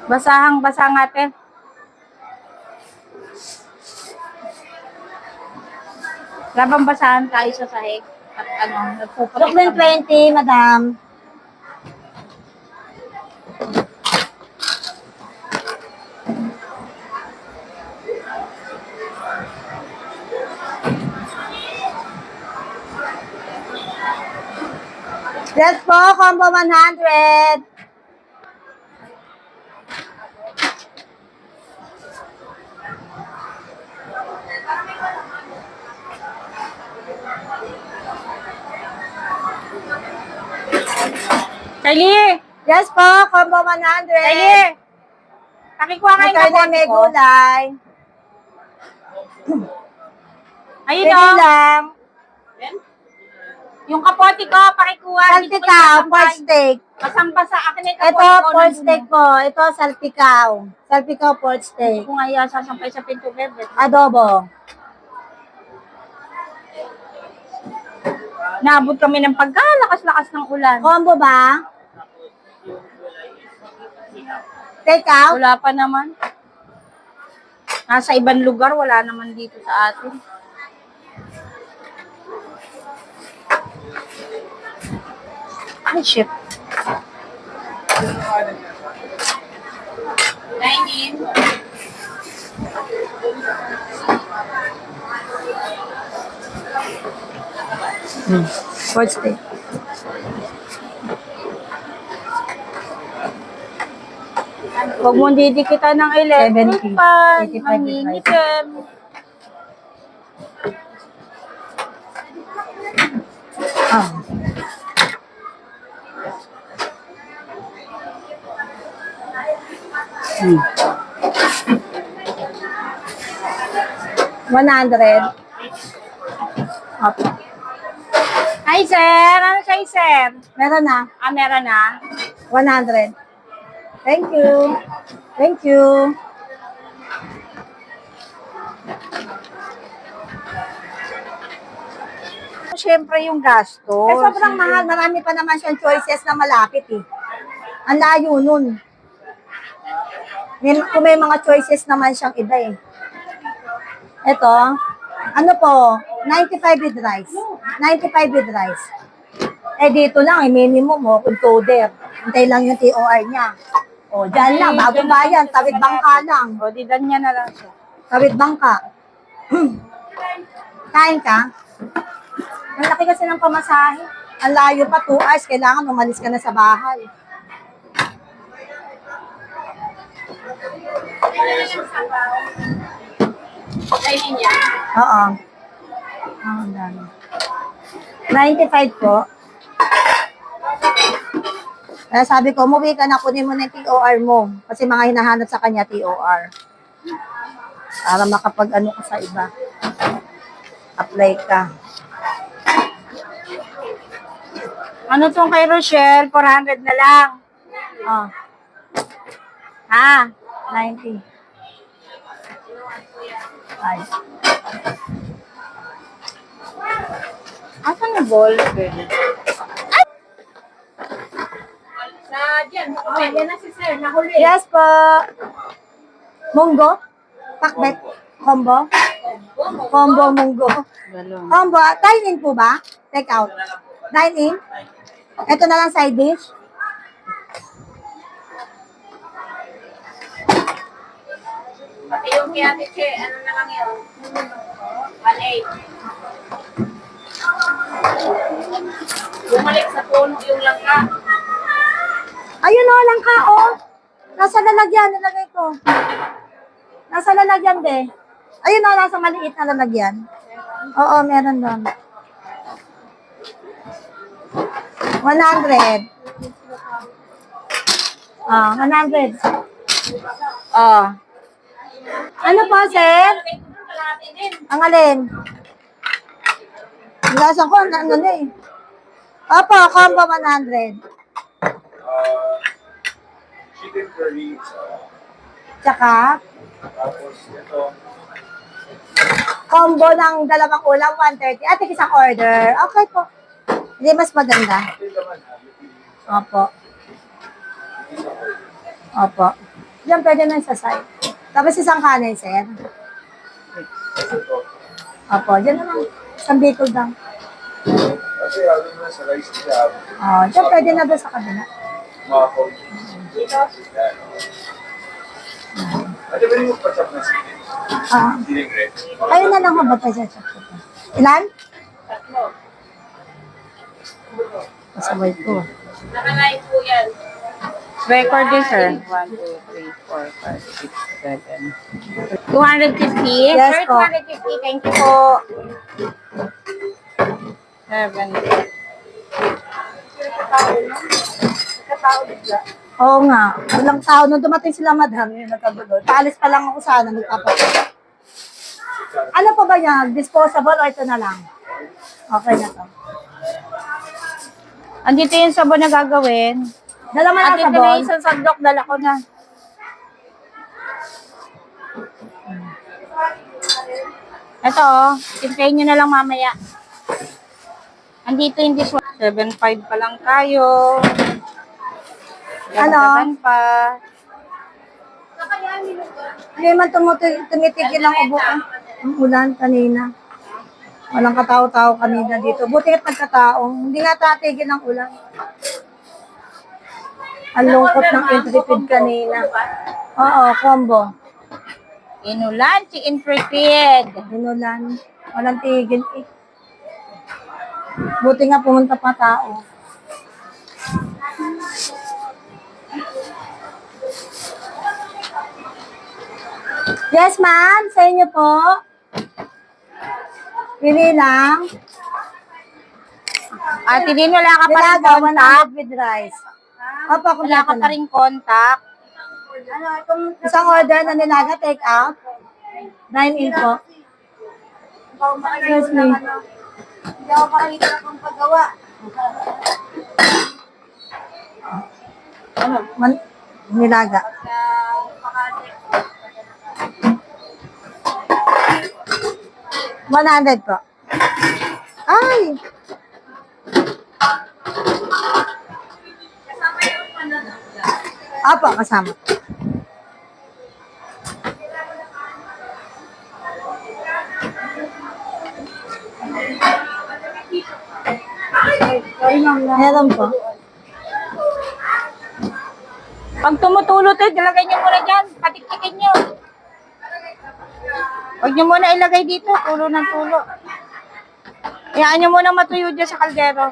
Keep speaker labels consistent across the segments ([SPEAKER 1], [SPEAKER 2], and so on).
[SPEAKER 1] Basahang-basa nga, te. Labang basahan tayo sa sahig. At nagpuputik
[SPEAKER 2] Brooklyn 20, madam. Yes po, combo 100.
[SPEAKER 1] Kylie!
[SPEAKER 2] Yes po, combo 100.
[SPEAKER 1] Kylie! Pakikuha nga yung
[SPEAKER 2] Magkano
[SPEAKER 1] kapote
[SPEAKER 2] may
[SPEAKER 1] ko.
[SPEAKER 2] gulay?
[SPEAKER 1] Ayun
[SPEAKER 2] Pwede
[SPEAKER 1] o.
[SPEAKER 2] lang.
[SPEAKER 1] Yung kapote ko, pakikuha.
[SPEAKER 2] Saltikaw, pork steak.
[SPEAKER 1] Basang-basa. Akin na yung kapote
[SPEAKER 2] Ito,
[SPEAKER 1] ko.
[SPEAKER 2] pork steak po. Ito, saltikaw. Saltikaw, pork steak.
[SPEAKER 1] Kung nga sasampay sa pinto, bebe.
[SPEAKER 2] Adobo.
[SPEAKER 1] Naabot kami ng pagkalakas-lakas ng ulan.
[SPEAKER 2] Combo ba? Take out?
[SPEAKER 1] Wala pa naman. Nasa ibang lugar, wala naman dito sa atin. Ay, shit. Dining.
[SPEAKER 2] Pork steak.
[SPEAKER 1] Huwag mong didikitan ng
[SPEAKER 2] 70. 85
[SPEAKER 1] Mangingitim.
[SPEAKER 2] Ah. Hmm. 100. Opo.
[SPEAKER 1] Hi, sir. Ano siya, sir?
[SPEAKER 2] Meron na.
[SPEAKER 1] Meron na.
[SPEAKER 2] 100. Thank you. Thank you.
[SPEAKER 1] Siyempre yung gasto.
[SPEAKER 2] Eh, sobrang mahal. Marami pa naman siyang choices na malapit eh. Ang layo nun. Kung may mga choices naman siyang iba eh. Ito, ano po, 95 with rice. 95 with rice. Eh, dito lang, eh, minimum mo, kung toder. Hintay lang yung TOR niya. O, dyan lang, bago bayan, tawid bangka lang.
[SPEAKER 1] O, di niya na lang siya.
[SPEAKER 2] Tawid bangka. Kain ka? Ang laki kasi ng pamasahe. Ang layo pa, 2 hours, kailangan umalis ka na sa bahay.
[SPEAKER 1] Dining niya.
[SPEAKER 2] Oo. Ang dami. 95 po. Kaya sabi ko, umuwi ka na, kunin mo na yung TOR mo. Kasi mga hinahanap sa kanya, TOR. Para makapag-ano ka sa iba. Apply ka.
[SPEAKER 1] Ano tong kay Rochelle? 400 na lang.
[SPEAKER 2] Oh.
[SPEAKER 1] Ha?
[SPEAKER 2] 90. Ay.
[SPEAKER 1] Asan yung ball? Sa dyan. Yan na si sir. Nahuli.
[SPEAKER 2] Yes po. Munggo? Pakbet? Combo? Combo munggo. Combo. Dine-in po ba? Take out. Dine-in? Ito na lang side dish.
[SPEAKER 1] Pati yung kaya Che, ano na lang yun? 1.8. Bumalik sa puno yung langka.
[SPEAKER 2] Ayun o, langka o. Nasa lalagyan, nilagay ko. Nasa lalagyan, be. Ayun o, nasa maliit na lalagyan. Oo, meron doon. 100. Ah, 100. Ah. Ano po, sir? Ang alin? Lasa ko, ano na eh. Opo, combo 100.
[SPEAKER 3] Chicken curry.
[SPEAKER 2] Tsaka,
[SPEAKER 3] Tapos ito.
[SPEAKER 2] Combo ng dalawang ulam, 130. Ate, isang order. Okay po. Hindi mas maganda. Opo. Opo. Diyan pwede na sa side. Tapos isang kanin, sir. Opo, diyan na lang. Isang bicol lang.
[SPEAKER 3] Kasi ano na sa rice niya.
[SPEAKER 2] Oh, diyan pwede na doon sa kabila.
[SPEAKER 1] Dito.
[SPEAKER 3] Ate, pwede mo pa-chop na sili?
[SPEAKER 2] Ah,
[SPEAKER 3] Siling red.
[SPEAKER 2] kayo na lang habang tayo sa chat. Ilan?
[SPEAKER 1] Tatlo.
[SPEAKER 2] Pasaway ko.
[SPEAKER 1] Nakalive po yan.
[SPEAKER 4] Record din, sir. 1, 2, 3, 4, 5, 6, 7. 250?
[SPEAKER 2] Yes
[SPEAKER 1] Sir,
[SPEAKER 2] po.
[SPEAKER 1] 250. Thank you po.
[SPEAKER 4] 7.
[SPEAKER 2] Oo nga. Walang tao. Nung dumating sila, madam, yung nagkagulo. Paalis pa lang ako sana, magpapalit. Ano pa ba yan? Disposable o ito na lang? Okay na to.
[SPEAKER 4] Andito yung sabon na gagawin.
[SPEAKER 2] Dala mo
[SPEAKER 4] At
[SPEAKER 2] na
[SPEAKER 4] ito na
[SPEAKER 2] sabon.
[SPEAKER 4] isang sandok, dala ko na. Ito, tintayin nyo na lang mamaya. Andito yung dishwasher. 7.5 pa lang tayo.
[SPEAKER 2] Ano?
[SPEAKER 4] Dagdagan pa.
[SPEAKER 2] Hindi man tumitigil ang ubo. Ang ulan kanina. Walang katao-tao kanina dito. Buti at nagkataong. Hindi nga tatigil ang ulan. Ang lungkot ng Intrepid kanina. Oo, combo.
[SPEAKER 4] Inulan si Intrepid.
[SPEAKER 2] Inulan. Walang tigil eh. Buti nga pumunta pa tao. Yes, ma'am. Sa inyo po. Pili lang.
[SPEAKER 4] At din wala ka pa rin
[SPEAKER 2] Nilaga,
[SPEAKER 4] contact.
[SPEAKER 2] 100 with rice. Opo,
[SPEAKER 4] Wala ka
[SPEAKER 2] kumpleto
[SPEAKER 4] pa
[SPEAKER 2] na.
[SPEAKER 4] rin contact.
[SPEAKER 2] Isang order na nilaga, take out. 9-in po. Yes, ma'am.
[SPEAKER 1] Hindi ako makakita ng paggawa.
[SPEAKER 2] Nilaga. $100 po. Ay! Apo, kasama. Meron po.
[SPEAKER 4] Pag tumutulo to, ilagay nyo muna dyan. Patiktikin nyo. Huwag nyo muna ilagay dito. Tulo ng tulo. Hayaan nyo muna matuyo dyan sa kaldero.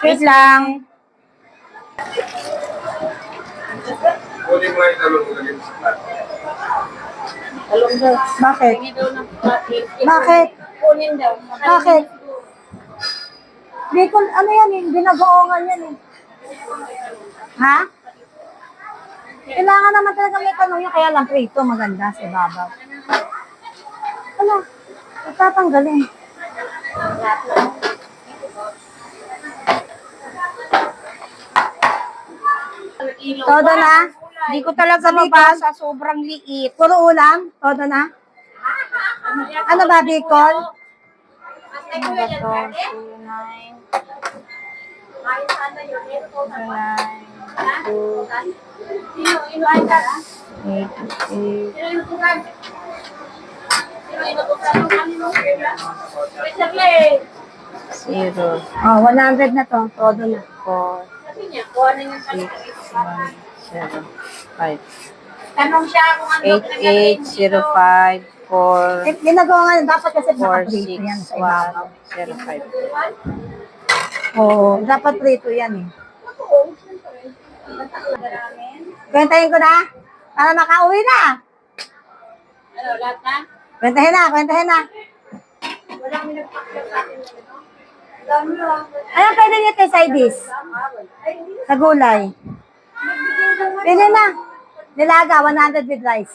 [SPEAKER 4] Wait lang.
[SPEAKER 3] Kunin mo yung talong lagay mo sa plato.
[SPEAKER 2] Bakit?
[SPEAKER 1] Hindi daw ng plastic.
[SPEAKER 2] Bakit?
[SPEAKER 1] Kunin daw.
[SPEAKER 2] Bakit? Bicol, ano yan eh? Binagoongan yan eh. Ha? Kailangan naman talaga may tanong niya, kaya lang prito, maganda sa babaw. Ano? Itatanggalin. Todo na?
[SPEAKER 4] Hindi ko talaga mabasa. Sobrang liit.
[SPEAKER 2] Puro ulam? Todo na? Ano ba, Bicol?
[SPEAKER 4] Ano ba to? 0,
[SPEAKER 2] Oh, 100 na to. Todo na.
[SPEAKER 4] 4, 6, 1, 0, 5.
[SPEAKER 1] Tanong siya kung ano
[SPEAKER 4] 8, 8, 0, 5, 4,
[SPEAKER 2] Eh, ginagawa nga, dapat kasi
[SPEAKER 4] 4,
[SPEAKER 2] nakaprito
[SPEAKER 4] 6,
[SPEAKER 2] yan sa ibabaw.
[SPEAKER 4] 1, 0, 5.
[SPEAKER 2] Oo, dapat prito yan eh. Kwentahin ko na. Para makauwi na.
[SPEAKER 1] Ano, lahat na?
[SPEAKER 2] Kwentahin na, kwentahin na. Ano pwede niyo tayo side dish? Sa gulay. Pili na. Nilaga, 100 with rice.